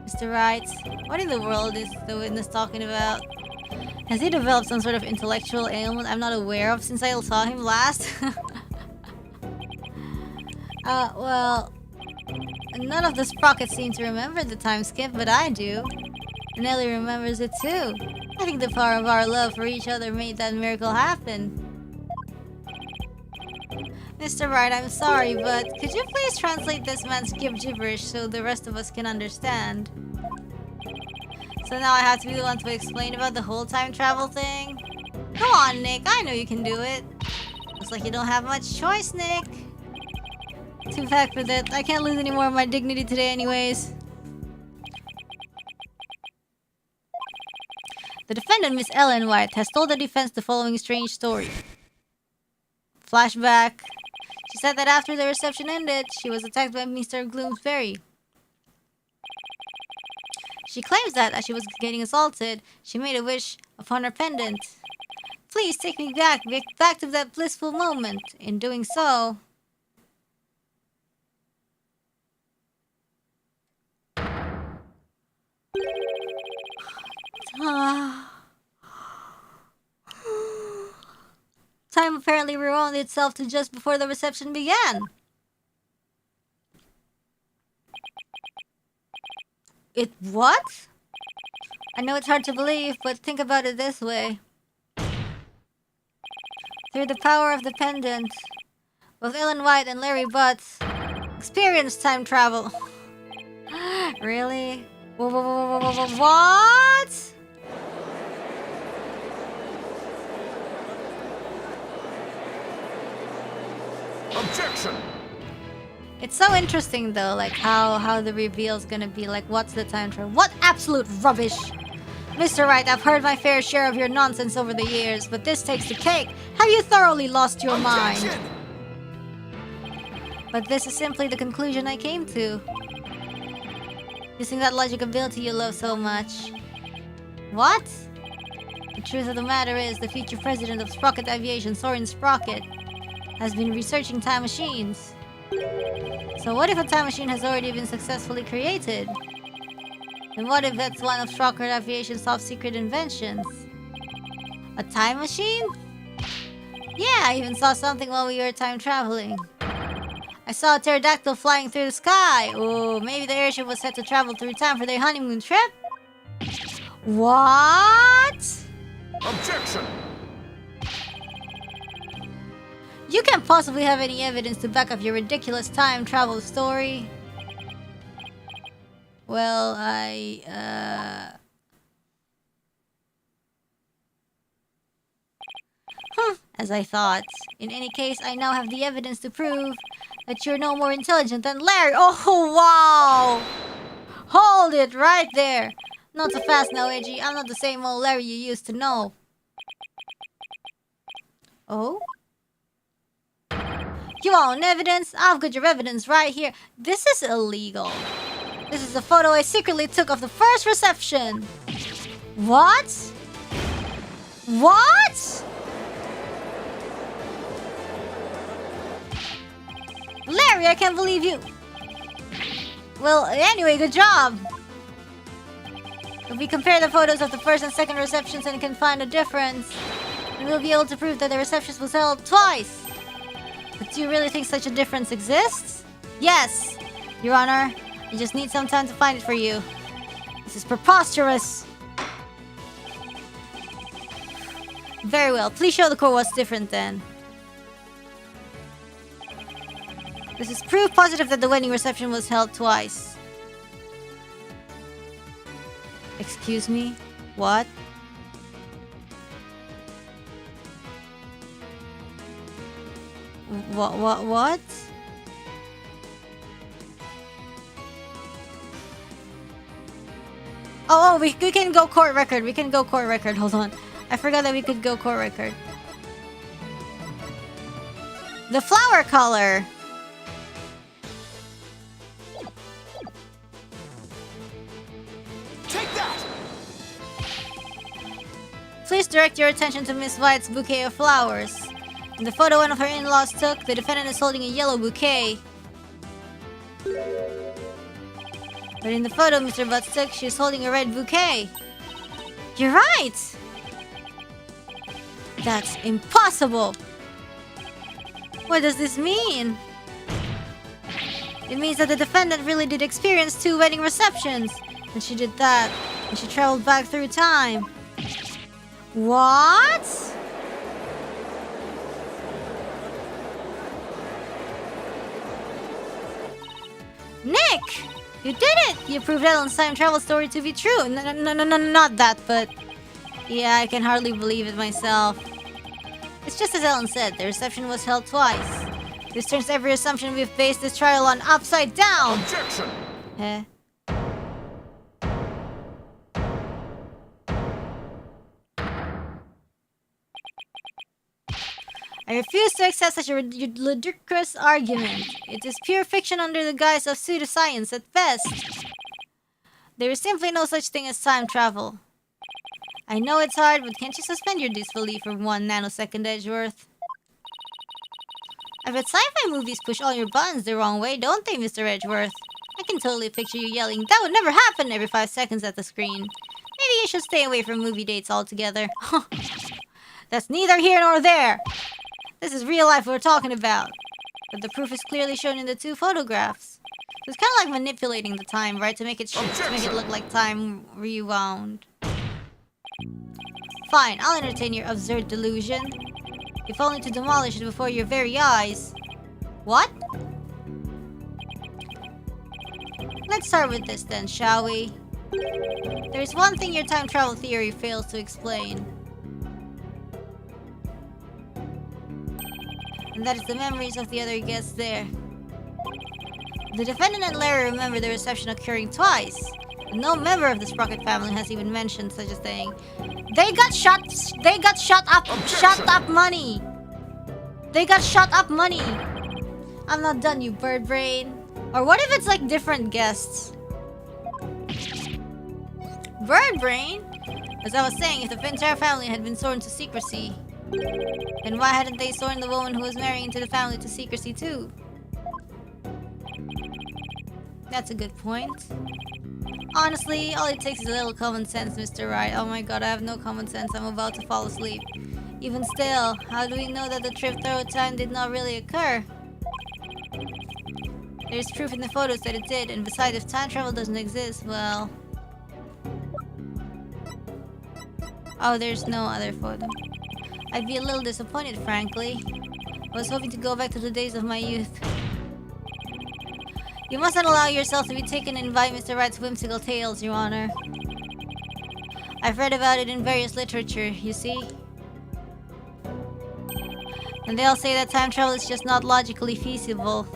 Mr. Wright, what in the world is the witness talking about? Has he developed some sort of intellectual ailment I'm not aware of since I saw him last? Well... None of the sprockets seem to remember the time skip, but I do. And Ellie remembers it too. I think the power of our love for each other made that miracle happen. Mr. Wright, I'm sorry, but could you please translate this man's gibberish so the rest of us can understand? So now I have to be the one to explain about the whole time travel thing? Come on, Nick, I know you can do it. Looks like you don't have much choice, Nick. Too bad for that. I can't lose any more of my dignity today anyways. The defendant, Miss Ellen White, has told the defense the following strange story. Flashback. She said that after the reception ended, she was attacked by Mr. Gloomsbury. She claims that, as she was getting assaulted, she made a wish upon her pendant. Please take me back to that blissful moment. In doing so... Time apparently rewound itself to just before the reception began. It what? I know it's hard to believe, but think about it this way. Through the power of the pendant, both Ellen White and Larry Butts experienced time travel. Really? What? Objection! It's so interesting though, like how the reveal's gonna be, like what's the time travel? What absolute rubbish! Mr. Wright, I've heard my fair share of your nonsense over the years, but this takes the cake. Have you thoroughly lost your mind? But this is simply the conclusion I came to. Using that logic ability you love so much. What? The truth of the matter is, the future president of Sprocket Aviation, Soren Sprocket, has been researching time machines. So what if a time machine has already been successfully created? And what if that's one of Sprocket Aviation's top secret inventions? A time machine? Yeah, I even saw something while we were time traveling. I saw a pterodactyl flying through the sky. Oh, maybe the airship was set to travel through time for their honeymoon trip? What? Objection! You can't possibly have any evidence to back up your ridiculous time travel story. Well, as I thought. In any case, I now have the evidence to prove that you're no more intelligent than Larry. Oh, wow! Hold it right there. Not so fast now, Edgy. I'm not the same old Larry you used to know. Oh? You want evidence? I've got your evidence right here. This is illegal. This is the photo I secretly took of the first reception. What? What? Larry, I can't believe you. Well, anyway, good job. If we compare the photos of the first and second receptions and can find a difference, then we'll be able to prove that the receptions was held twice. But do you really think such a difference exists? Yes, Your Honor. I just need some time to find it for you. This is preposterous. Very well. Please show the court what's different then. This is proof positive that the wedding reception was held twice. Excuse me? What? What? Oh, we can go court record. We can go court record. Hold on. I forgot that we could go court record. The flower color. Take that! Please direct your attention to Miss White's bouquet of flowers. In the photo one of her in-laws took, the defendant is holding a yellow bouquet. But in the photo Mr. Butts took, she's holding a red bouquet. You're right! That's impossible! What does this mean? It means that the defendant really did experience 2 wedding receptions. And she did that, and she traveled back through time. What? Nick! You did it! You proved Ellen's time travel story to be true. No, not that, but... Yeah, I can hardly believe it myself. It's just as Ellen said, the reception was held twice. This turns every assumption we've based this trial on upside down! Objection! Eh? I refuse to accept such a ludicrous argument. It is pure fiction under the guise of pseudoscience at best. There is simply no such thing as time travel. I know it's hard, but can't you suspend your disbelief for 1 nanosecond, Edgeworth? I bet sci-fi movies push all your buttons the wrong way, don't they, Mr. Edgeworth? I can totally picture you yelling, "That would never happen!" every 5 seconds at the screen. Maybe you should stay away from movie dates altogether. That's neither here nor there. This is real life we're talking about. But the proof is clearly shown in the 2 photographs. It's kind of like manipulating the time, right? To make it look like time rewound. Fine, I'll entertain your absurd delusion. If only to demolish it before your very eyes. What? Let's start with this then, shall we? There's one thing your time travel theory fails to explain. And that is the memories of the other guests there. The defendant and Larry remember the reception occurring twice. And no member of the Sprocket family has even mentioned such a thing. They got shut up money! They got shut up money! I'm not done, you bird brain. Or what if it's like different guests? Bird brain? As I was saying, if the entire family had been sworn to secrecy, then why hadn't they sworn the woman who was marrying into the family to secrecy too? That's a good point. Honestly, all it takes is a little common sense, Mr. Wright. Oh my god, I have no common sense. I'm about to fall asleep. Even still, how do we know that the trip through time did not really occur? There's proof in the photos that it did, and besides, if time travel doesn't exist, well... Oh, there's no other photo. I'd be a little disappointed, frankly. I was hoping to go back to the days of my youth. You mustn't allow yourself to be taken in by Mr. Wright's whimsical tales, Your Honor. I've read about it in various literature, you see. And they all say that time travel is just not logically feasible.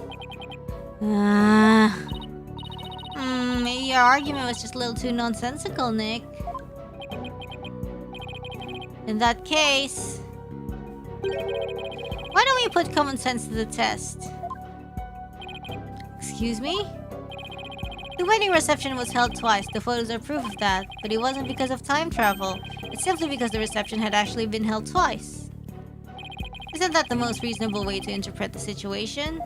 Maybe your argument was just a little too nonsensical, Nick. In that case... why don't we put common sense to the test? Excuse me? The wedding reception was held twice. The photos are proof of that. But it wasn't because of time travel. It's simply because the reception had actually been held twice. Isn't that the most reasonable way to interpret the situation?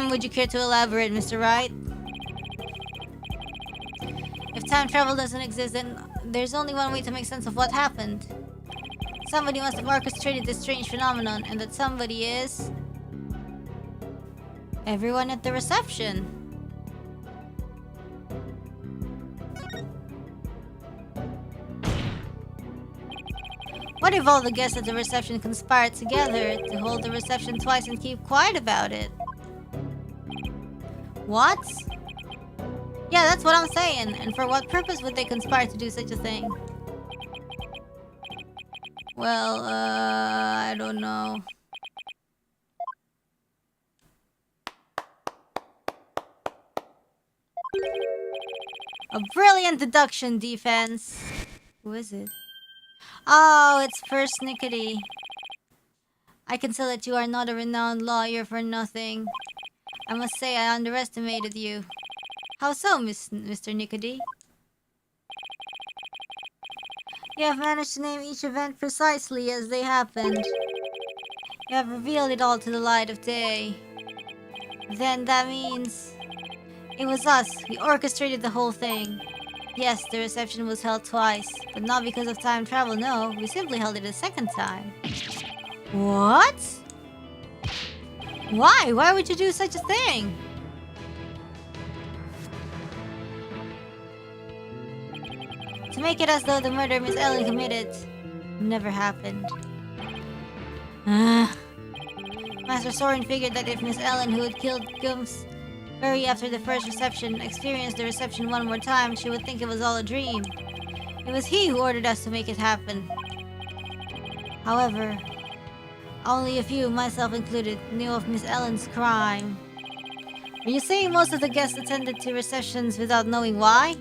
Would you care to elaborate, Mr. Wright? If time travel doesn't exist, then there's only one way to make sense of what happened. Somebody must have orchestrated this strange phenomenon, and that somebody is... everyone at the reception. What if all the guests at the reception conspired together to hold the reception twice and keep quiet about it? What? Yeah, that's what I'm saying. And for what purpose would they conspire to do such a thing? Well, I don't know. A brilliant deduction, defense. Who is it? Oh, it's First Nickety. I can tell that you are not a renowned lawyer for nothing. I must say I underestimated you. How so, Mr. Nickety? You have managed to name each event precisely as they happened. You have revealed it all to the light of day. Then that means... it was us. We orchestrated the whole thing. Yes, the reception was held twice, but not because of time travel, no. We simply held it a second time. What? Why? Why would you do such a thing? To make it as though the murder Miss Ellen committed never happened. Master Soren figured that if Miss Ellen, who had killed Gums very after the first reception, experienced the reception one more time, she would think it was all a dream. It was he who ordered us to make it happen. However, only a few, myself included, knew of Miss Ellen's crime. Are you saying most of the guests attended to receptions without knowing why?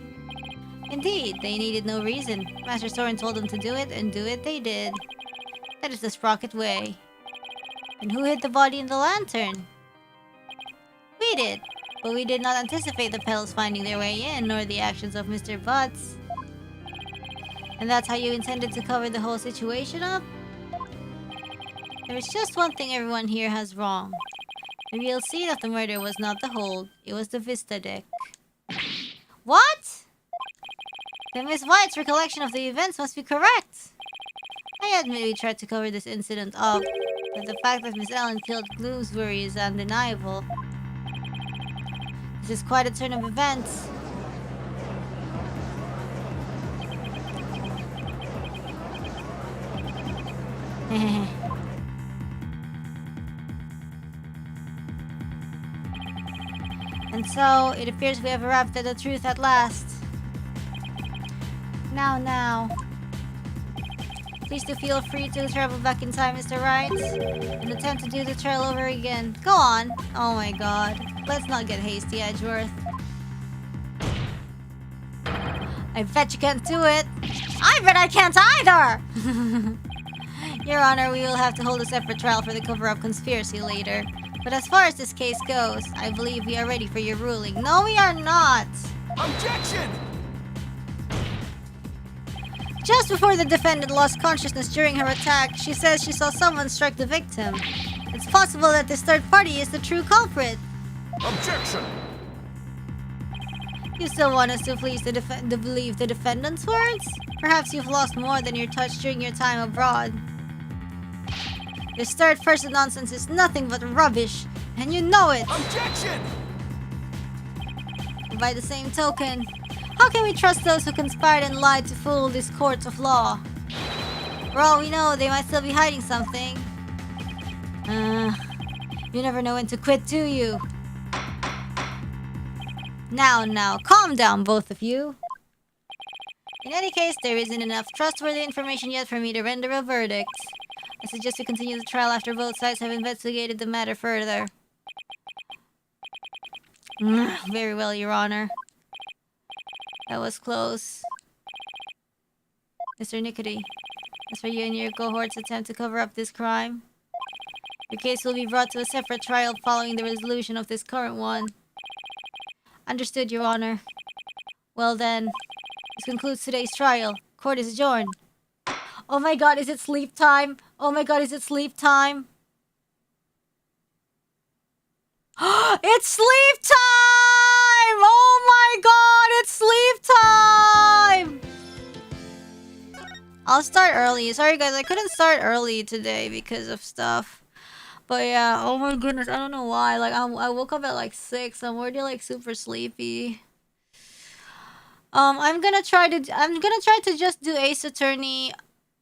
Indeed, they needed no reason. Master Soren told them to do it, and do it they did. That is the Sprocket way. And who hid the body in the lantern? We did, but we did not anticipate the petals finding their way in, nor the actions of Mr. Butts. And that's how you intended to cover the whole situation up? There's just one thing everyone here has wrong. The real scene of the murder was not the hold, it was the Vista deck. What? Then Miss White's recollection of the events must be correct. I admit we tried to cover this incident up, but the fact that Miss Ellen killed Bloomsbury is undeniable. This is quite a turn of events. And so, it appears we have arrived at the truth at last. Now. Please do feel free to travel back in time, Mr. Wright, and attempt to do the trial over again. Go on. Oh my god. Let's not get hasty, Edgeworth. I bet you can't do it. I bet I can't either! Your Honor, we will have to hold a separate trial for the cover-up conspiracy later. But as far as this case goes, I believe we are ready for your ruling. No, we are not! Objection! Just before the defendant lost consciousness during her attack, she says she saw someone strike the victim. It's possible that this third party is the true culprit. Objection! You still want us to believe the defendant's words? Perhaps you've lost more than your touch during your time abroad. This third-person nonsense is nothing but rubbish, and you know it! Objection! By the same token, how can we trust those who conspired and lied to fool this court of law? For all we know, they might still be hiding something. You never know when to quit, do you? Now, calm down, both of you. In any case, there isn't enough trustworthy information yet for me to render a verdict. I suggest we continue the trial after both sides have investigated the matter further. Very well, Your Honor. That was close. Mr. Nickety, as for you and your cohorts attempt to cover up this crime, your case will be brought to a separate trial following the resolution of this current one. Understood, Your Honor. Well then, this concludes today's trial. Court is adjourned. Oh my god, is it sleep time? Oh my god, is it sleep time? It's sleep time! Oh my god, it's sleep time! I'll start early. Sorry guys, I couldn't start early today because of stuff. But yeah, oh my goodness, I don't know why. Like I woke up at like 6. I'm already like super sleepy. I'm gonna try to just do Ace Attorney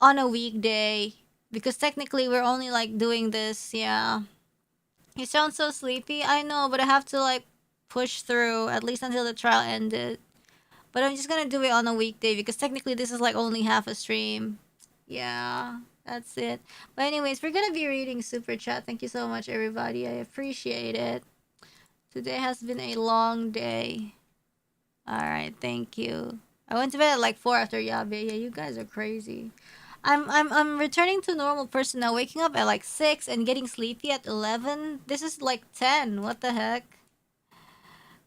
on a weekday because technically we're only like doing this, yeah. You sound so sleepy. I know, but I have to like push through at least until the trial ended. But I'm just gonna do it on a weekday because technically this is like only half a stream. Yeah, that's it. But anyways, we're gonna be reading Super Chat. Thank you so much, everybody. I appreciate it. Today has been a long day. Alright, thank you. I went to bed at like 4 after Yabe. Yeah, you guys are crazy. I'm returning to normal person now, waking up at like 6 and getting sleepy at 11. This is like 10. What the heck?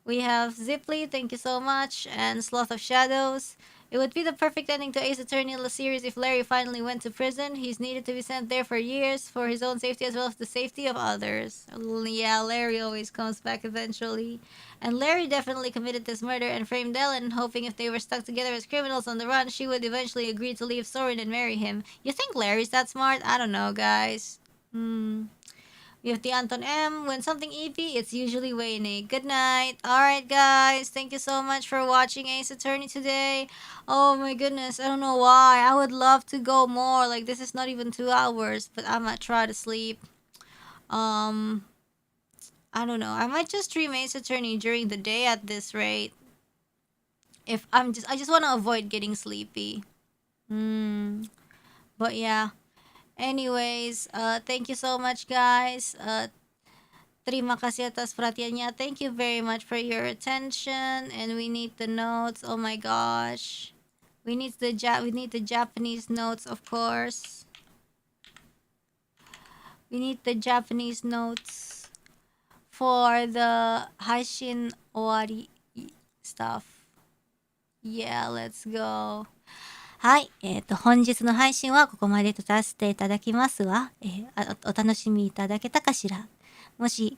We have Ziply, thank you so much, and Sloth of Shadows. It would be the perfect ending to Ace Attorney series if Larry finally went to prison. He's needed to be sent there for years, for his own safety as well as the safety of others. Yeah, Larry always comes back eventually. And Larry definitely committed this murder and framed Ellen, hoping if they were stuck together as criminals on the run, she would eventually agree to leave Soren and marry him. You think Larry's that smart? I don't know, guys. We have the Anton M. When something EP, it's usually Wayne. Good night. Alright, guys. Thank you so much for watching Ace Attorney today. Oh my goodness. I don't know why. I would love to go more. Like, this is not even 2 hours. But I might try to sleep. I don't know. I might just stream Ace Attorney during the day at this rate. I just want to avoid getting sleepy. But yeah. Anyways, thank you so much, guys. Terima kasih atas perhatiannya. Thank you very much for your attention. And we need the notes. Oh my gosh. We need the Japanese notes, of course. We need the Japanese notes for the Haishin Owari stuff. Yeah, let's go. はい。本日の配信はここまでとさせていただきますわ。お楽しみいただけたかしら。もし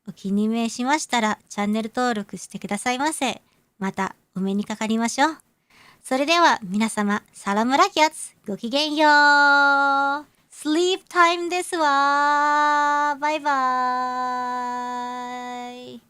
お気に召しましたらチャンネル登録してくださいませ。またお目にかかりましょう。それでは皆様、サラムラキャツ、ごきげんよう。sleep time ですわ。バイバーイ。